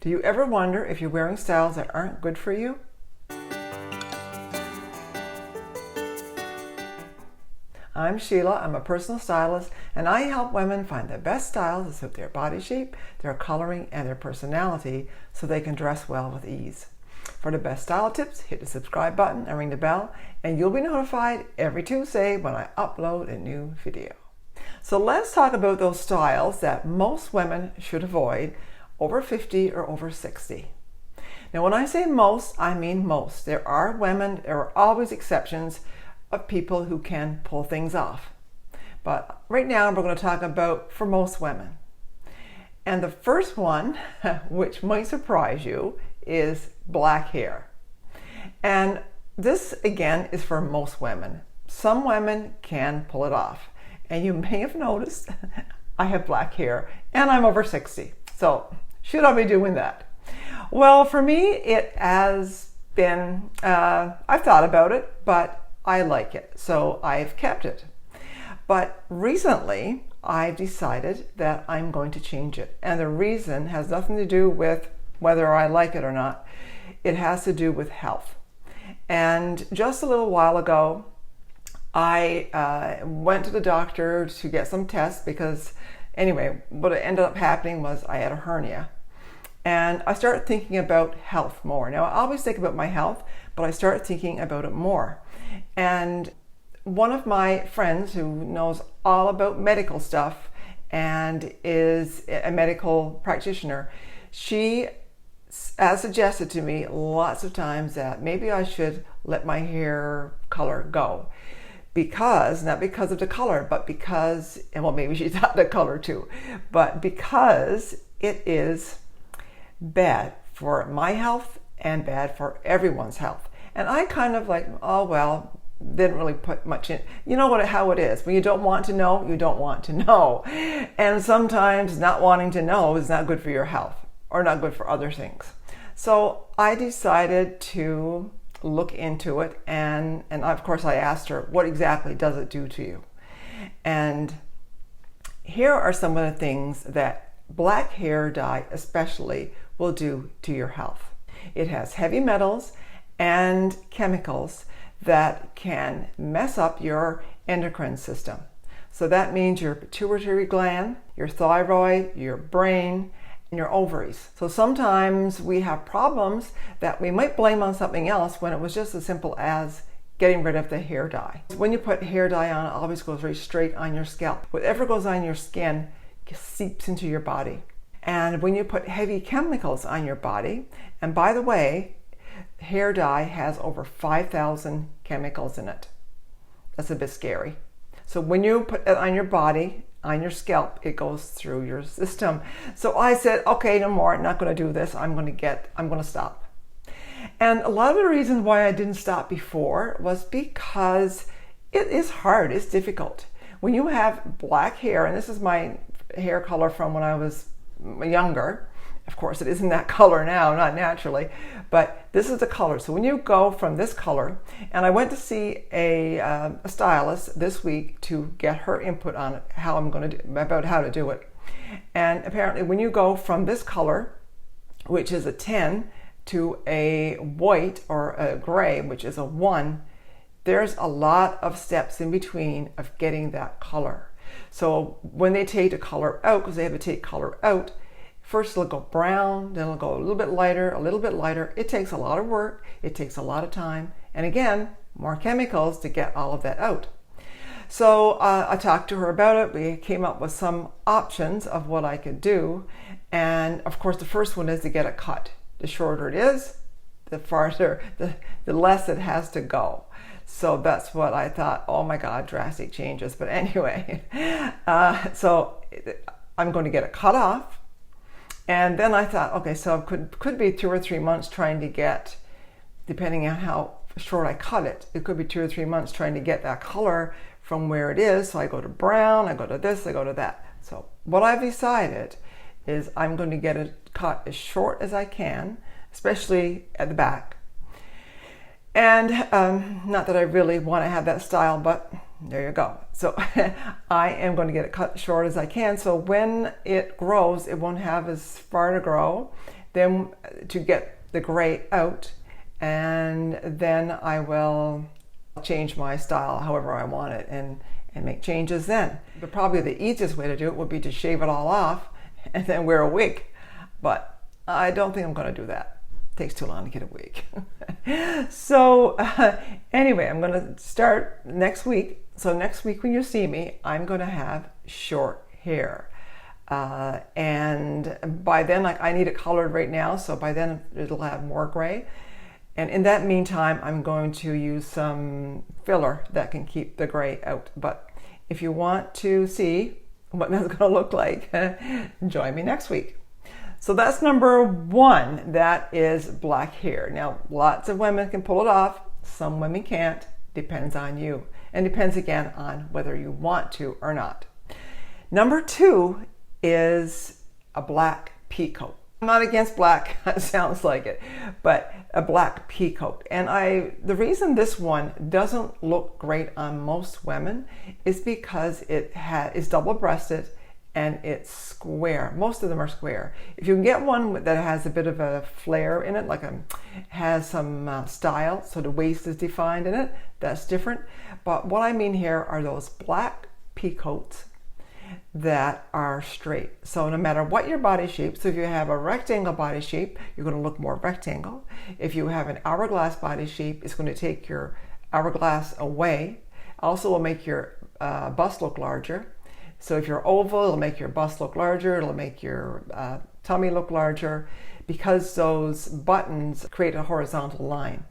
Do you ever wonder if you're wearing styles that aren't good for you? I'm Sheila, I'm a personal stylist, and I help women find the best styles that suit their body shape, their coloring, and their personality so they can dress well with ease. For the best style tips, hit the subscribe button and ring the bell, and you'll be notified every Tuesday when I upload a new video. So let's talk about those styles that most women should avoid over 50 or over 60. Now when I say most, I mean most. There are women, there are always exceptions of people who can pull things off. But right now we're going to talk about for most women. And the first one, which might surprise you, is black hair. And this again is for most women. Some women can pull it off. And you may have noticed I have black hair and I'm over 60. So should I be doing that? Well, for me, it has been, I've thought about it, but I like it, so I've kept it. But recently, I've decided that I'm going to change it. And the reason has nothing to do with whether I like it or not. It has to do with health. And just a little while ago, I went to the doctor to get some tests because, anyway, what ended up happening was I had a hernia. And I started thinking about health more. Now, I always think about my health, but I started thinking about it more. And one of my friends who knows all about medical stuff and is a medical practitioner, she has suggested to me lots of times that maybe I should let my hair color go. Because, not because of the color, but because, and well, maybe she thought the color too, but because it is bad for my health and bad for everyone's health. And I kind of like, oh, well, didn't really put much in. You know how it is. When you don't want to know, you don't want to know. And sometimes not wanting to know is not good for your health or not good for other things. So I decided to look into it. And of course, I asked her, what exactly does it do to you? And here are some of the things that black hair dye especially will do to your health. It has heavy metals and chemicals that can mess up your endocrine system. So that means your pituitary gland, your thyroid, your brain, and your ovaries. So sometimes we have problems that we might blame on something else when it was just as simple as getting rid of the hair dye. When you put hair dye on, it always goes very straight on your scalp. Whatever goes on your skin seeps into your body. And when you put heavy chemicals on your body, and by the way, hair dye has over 5,000 chemicals in it. That's a bit scary. So when you put it on your body, on your scalp, it goes through your system. So I said, okay, no more, I'm not going to do this. I'm going to stop. And a lot of the reasons why I didn't stop before was because it is hard, it's difficult. When you have black hair, and this is my hair color from when I was younger. Of course, it isn't that color now, not naturally, but this is the color. So when you go from this color, and I went to see a stylist this week to get her input on it, about how to do it. And apparently when you go from this color, which is a 10, to a white or a gray, which is a 1, there's a lot of steps in between of getting that color. So when they take the color out, because they have to take color out, first it'll go brown, then it'll go a little bit lighter. It takes a lot of work, it takes a lot of time, and again, more chemicals to get all of that out. So I talked to her about it. We came up with some options of what I could do. And of course, the first one is to get it cut. The shorter it is, the farther, the less it has to go. So that's what I thought, oh my God, drastic changes. But anyway, so I'm going to get it cut off. And then I thought, okay, so it could be 2 or 3 months trying to get, depending on how short I cut it, it could be 2 or 3 months trying to get that color from where it is. So I go to brown, I go to this, I go to that. So what I've decided is I'm going to get it cut as short as I can, especially at the back. And not that I really want to have that style, but there you go. So I am going to get it cut short as I can. So when it grows, it won't have as far to grow. then to get the gray out, and then I will change my style however I want it and make changes then. But probably the easiest way to do it would be to shave it all off and then wear a wig. But I don't think I'm going to do that. It takes too long to get a wig. So anyway, I'm going to start next week. So next week when you see me, I'm going to have short hair. And by then, like, I need it colored right now, so by then it'll have more gray. And in that meantime, I'm going to use some filler that can keep the gray out. But if you want to see what that's going to look like, join me next week. So that's number 1, that is black hair. Now, lots of women can pull it off. Some women can't. Depends on you. And depends again on whether you want to or not. Number 2 is a black peacoat. I'm not against black, it sounds like it, but a black peacoat. And the reason this one doesn't look great on most women is because it is double-breasted and it's square. Most of them are square. If you can get one that has a bit of a flare in it, like has some style, so the waist is defined in it, that's different. But what I mean here are those black peacoats that are straight. So no matter what your body shape, so if you have a rectangle body shape, you're going to look more rectangle. If you have an hourglass body shape, it's going to take your hourglass away. Also will make your bust look larger. So if you're oval, it'll make your bust look larger, it'll make your tummy look larger, because those buttons create a horizontal line,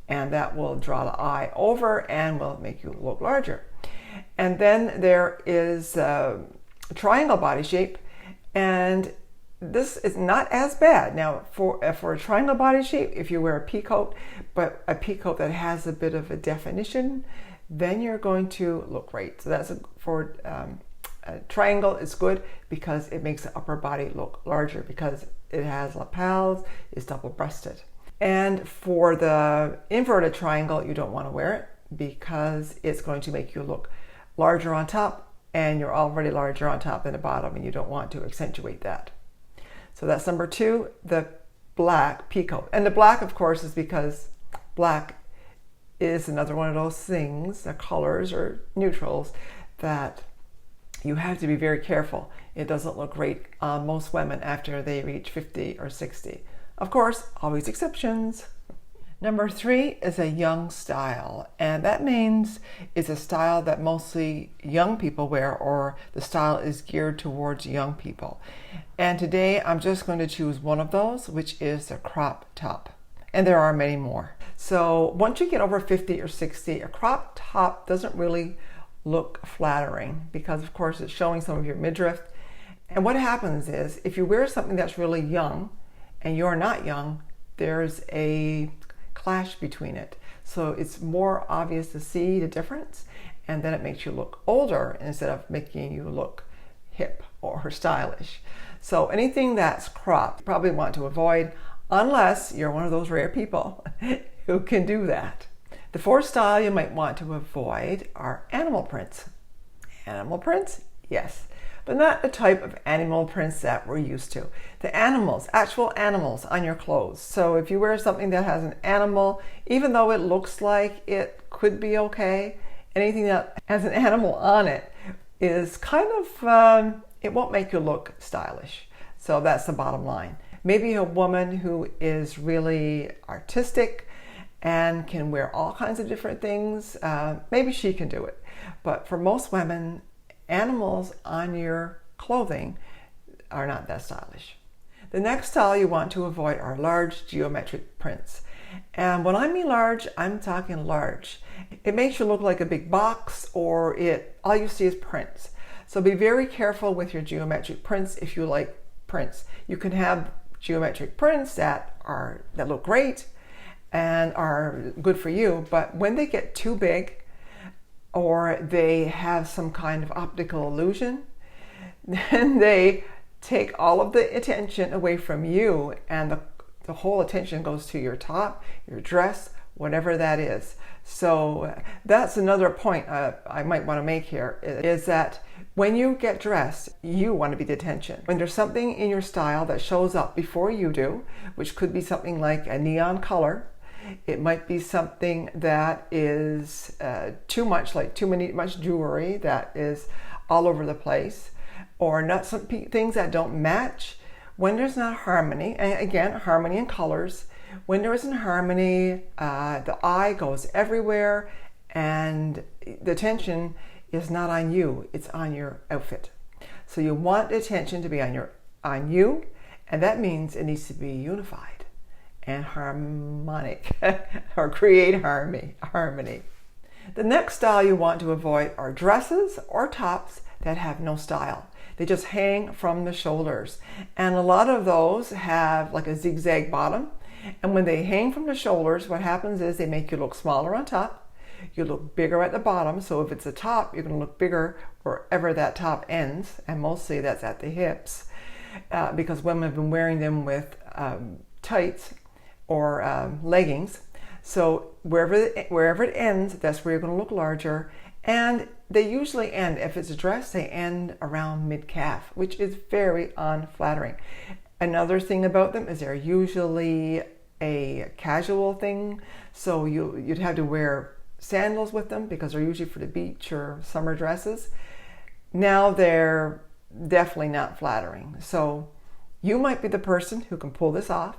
and that will draw the eye over and will make you look larger. And then there is a triangle body shape, and this is not as bad. Now, for a triangle body shape, if you wear a peacoat, but a peacoat that has a bit of a definition, then you're going to look great. So that's for a triangle. It's good because it makes the upper body look larger because it has lapels, it's double-breasted. And for the inverted triangle, you don't want to wear it because it's going to make you look larger on top, and you're already larger on top than the bottom, and you don't want to accentuate that. So that's number 2, the black peacoat. And the black, of course, is because black is another one of those things, the colors or neutrals, that you have to be very careful. It doesn't look great on most women after they reach 50 or 60. Of course, always exceptions. Number 3 is a young style, and that means it's a style that mostly young people wear, or the style is geared towards young people. And today I'm just going to choose one of those, which is the crop top. And there are many more. So once you get over 50 or 60, a crop top doesn't really look flattering because, of course, it's showing some of your midriff. And what happens is, if you wear something that's really young and you're not young, there's a clash between it. So it's more obvious to see the difference, and then it makes you look older instead of making you look hip or stylish. So anything that's cropped, you probably want to avoid, unless you're one of those rare people who can do that. The 4th style you might want to avoid are animal prints. Animal prints? Yes. But not the type of animal prints that we're used to. The animals, actual animals on your clothes. So if you wear something that has an animal, even though it looks like it could be okay, anything that has an animal on it is kind of, it won't make you look stylish. So that's the bottom line. Maybe a woman who is really artistic and can wear all kinds of different things, maybe she can do it. But for most women, animals on your clothing are not that stylish. The next style you want to avoid are large geometric prints. And when I mean large, I'm talking large. It makes you look like a big box, or all you see is prints. So be very careful with your geometric prints if you like prints. You can have geometric prints that look great and are good for you, but when they get too big, or they have some kind of optical illusion, then they take all of the attention away from you, and the whole attention goes to your top, your dress, whatever that is. So that's another point I might want to make here, is that when you get dressed, you want to be the attention. When there's something in your style that shows up before you do, which could be something like a neon color, it might be something that is too much, like much jewelry that is all over the place, or not some things that don't match. When there's not harmony, and again, harmony in colors, when there isn't harmony, the eye goes everywhere and the attention is not on you, it's on your outfit. So you want the attention to be on you, and that means it needs to be unified and harmonic, or create harmony. The next style you want to avoid are dresses or tops that have no style. They just hang from the shoulders. And a lot of those have like a zigzag bottom. And when they hang from the shoulders, what happens is they make you look smaller on top. You look bigger at the bottom. So if it's a top, you're going to look bigger wherever that top ends. And mostly that's at the hips, because women have been wearing them with tights or leggings. So wherever it ends, that's where you're going to look larger. And they usually end, if it's a dress, they end around mid-calf, which is very unflattering. Another thing about them is they're usually a casual thing. So you'd have to wear sandals with them because they're usually for the beach or summer dresses. Now they're definitely not flattering. So you might be the person who can pull this off,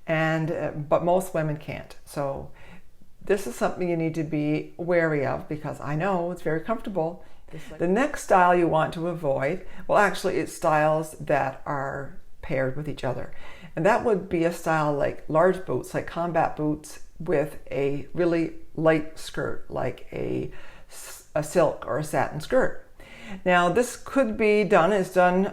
but most women can't. So this is something you need to be wary of, because I know it's very comfortable. The next style you want to avoid, well, actually it's styles that are paired with each other. And that would be a style like large boots, like combat boots with a really light skirt, like a silk or a satin skirt. Now this could be done,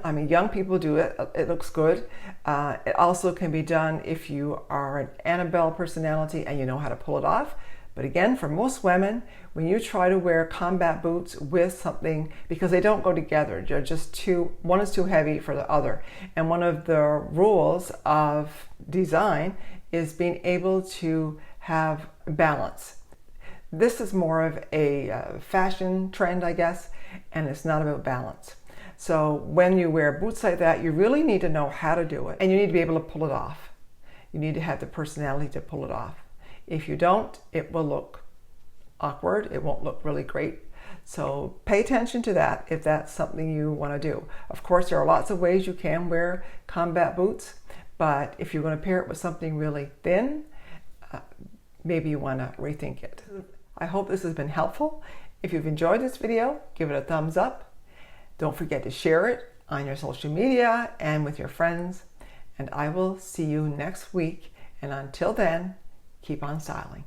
I mean, young people do it, it looks good. It also can be done if you are an Annabelle personality and you know how to pull it off. But again, for most women, when you try to wear combat boots with something, because they don't go together, they're just one is too heavy for the other. And one of the rules of design is being able to have balance. This is more of a fashion trend, I guess, and it's not about balance. So when you wear boots like that, you really need to know how to do it, and you need to be able to pull it off. You need to have the personality to pull it off. If you don't, it will look awkward. It won't look really great. So pay attention to that if that's something you want to do. Of course, there are lots of ways you can wear combat boots, but if you're going to pair it with something really thin, maybe you want to rethink it. I hope this has been helpful. If you've enjoyed this video, give it a thumbs up. Don't forget to share it on your social media and with your friends. And I will see you next week. And until then, keep on styling.